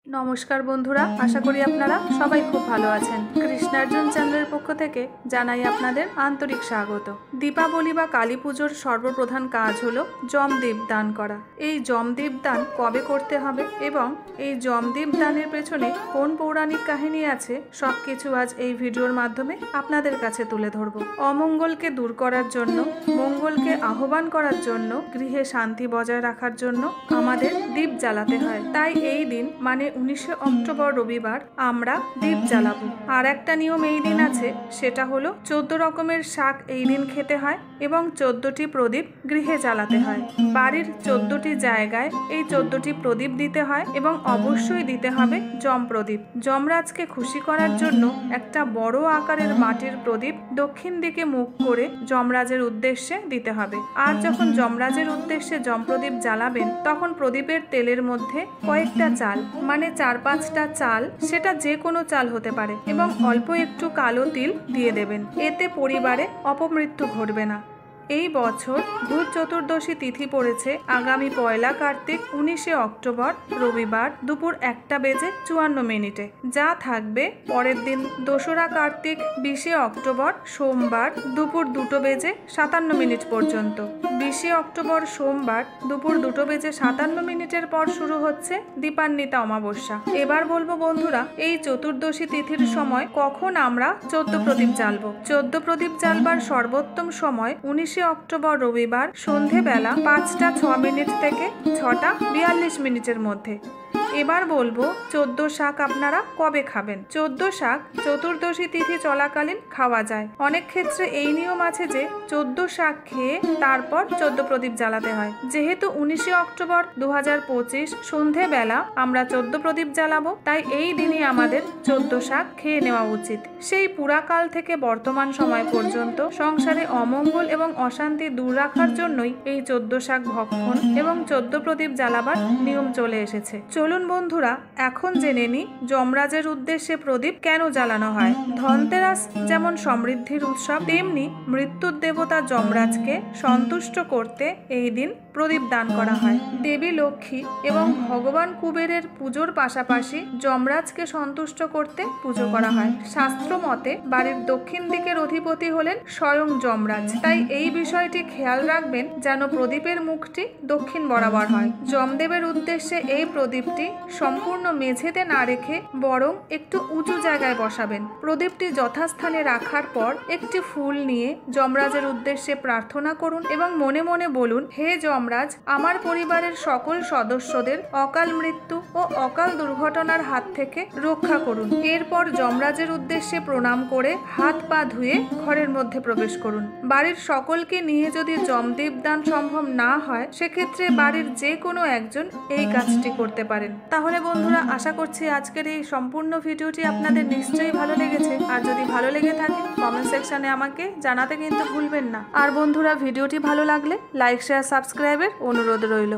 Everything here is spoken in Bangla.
নমস্কার বন্ধুরা, আশা করি আপনারা সবাই খুব ভালো আছেন। কৃষ্ণার্জুন চ্যানেলের পক্ষ থেকে জানাই আপনাদের আন্তরিক স্বাগত। দীপাবলি বা কালী পুজোর সর্বপ্রধান কাজ হলো যমদীপ দান করা। এই যমদীপ দান কবে করতে হবে এবং এই যমদীপ দানের পেছনে কোন পৌরাণিক কাহিনী আছে সবকিছু আজ এই ভিডিওর মাধ্যমে আপনাদের কাছে তুলে ধরব। অমঙ্গলকে দূর করার জন্য, মঙ্গলকে আহ্বান করার জন্য, গৃহে শান্তি বজায় রাখার জন্য আমাদের দীপ জ্বালাতে হয়। তাই এই দিন মানে 19শে অক্টোবর রবিবার আমরা দীপ জ্বালাবো। আর একটা নিয়ম এই দিন আছে, সেটা হলো 14 রকমের শাক এই দিন খেতে হয় এবং 14টি প্রদীপ গৃহে জ্বালাতে হয়। বাড়ির 14টি জায়গায় এই 14টি প্রদীপ দিতে হয় এবং অবশ্যই দিতে হবে যম প্রদীপ। যমরাজকে খুশি করার জন্য একটা বড় আকারের মাটির প্রদীপ দক্ষিণ দিকে মুখ করে যমরাজের উদ্দেশ্যে দিতে হবে। আর যখন যমরাজের উদ্দেশ্যে যম প্রদীপ জ্বালাবেন তখন প্রদীপের তেলের মধ্যে কয়েকটা চাল মানে 4-5টা চাল, সেটা যে কোনো চাল হতে পারে, এবং অল্প একটু কালো তিল দিয়ে দেবেন। এতে পরিবারে অপমৃত্যু ঘটবে না। এই বছর ভূত চতুর্দশী তিথি পড়েছে আগামী 1 কার্তিক 19শে অক্টোবর রবিবার দুপুর 1:54 যা থাকবে পরের দিন 2রা কার্তিক 20শে অক্টোবর সোমবার দুপুর 2:57 পর্যন্ত। 20শে অক্টোবর সোমবার দুপুর 2:57 পর শুরু হচ্ছে দীপান্বিতা অমাবস্যা। এবার বলবো বন্ধুরা, এই চতুর্দশী তিথির সময় কখন আমরা 14 প্রদীপ জ্বালবো। 14 প্রদীপ জ্বালবার সর্বোত্তম সময় 19শে অক্টোবর রবিবার সন্ধেবেলা 5:06 থেকে 6:42 মধ্যে। এবার বলবো 14 শাক আপনারা কবে খাবেন। 14 শাক চতুর্দশী তিথি চলাকালীন খাওয়া যায়। অনেক ক্ষেত্রে এই নিয়ম আছে যে 14 শাক খেয়ে তারপর 14 প্রদীপ জ্বালাতে হয়। যেহেতু 19শে অক্টোবর 2025 সন্ধেবেলা আমরা 14 প্রদীপ জ্বালাবো, তাই এই দিনই আমাদের 14 শাক খেয়ে নেওয়া উচিত। সেই পুরাকাল থেকে বর্তমান সময় পর্যন্ত সংসারে অমঙ্গল এবং অশান্তি দূর রাখার জন্যই এই 14 শাক ভক্ষণ এবং 14 প্রদীপ জ্বালাবার নিয়ম চলে এসেছে। চলুন বন্ধুরা, এখন জেনে নিই যমরাজের উদ্দেশ্যে প্রদীপ কেন জ্বালানো হয়। ধনতেরাস যেমন সমৃদ্ধির উৎসব, তেমনি মৃত্যুর দেবতা যমরাজকে সন্তুষ্ট করতে এই দিন প্রদীপ দান করা হয়। দেবী লক্ষ্মী এবং ভগবান কুবেরের পুজোর পাশাপাশি যমরাজকে সন্তুষ্ট করতে পুজো করা হয়। শাস্ত্র মতে বাড়ির দক্ষিণ দিকের অধিপতি হলেন স্বয়ং যমরাজ, তাই এই বিষয়টি খেয়াল রাখবেন যেন প্রদীপের মুখটি দক্ষিণ বরাবর হয়। যমদেবের উদ্দেশ্যে এই প্রদীপটি সম্পূর্ণ মেঝেতে না রেখে বরং একটু উঁচু জায়গায় বসাবেন। প্রদীপটি যথাস্থানে রাখার পর একটি ফুল নিয়ে যমরাজের উদ্দেশ্যে প্রার্থনা করুন এবং মনে মনে বলুন, হে যমরাজ, আমার পরিবারের সকল সদস্যদের অকাল মৃত্যু ও অকাল দুর্ঘটনার হাত থেকে রক্ষা করুন। এরপর যমরাজের উদ্দেশ্যে প্রণাম করে হাত পা ধুয়ে ঘরের মধ্যে প্রবেশ করুন। বাড়ির সকলকে নিয়ে যদি যমদীপ দান সম্ভব না হয়, সেক্ষেত্রে বাড়ির যে কোনো একজন এই কাজটি করতে পারেন। তাহলে বন্ধুরা, আশা করছি আজকের এই সম্পূর্ণ ভিডিওটি আপনাদের নিশ্চয়ই ভালো লেগেছে। আর যদি ভালো লেগে থাকে কমেন্ট সেকশনে আমাকে জানাতে কিন্তু ভুলবেন না। আর বন্ধুরা, ভিডিওটি ভালো লাগলে লাইক, শেয়ার, সাবস্ক্রাইবের অনুরোধ রইল।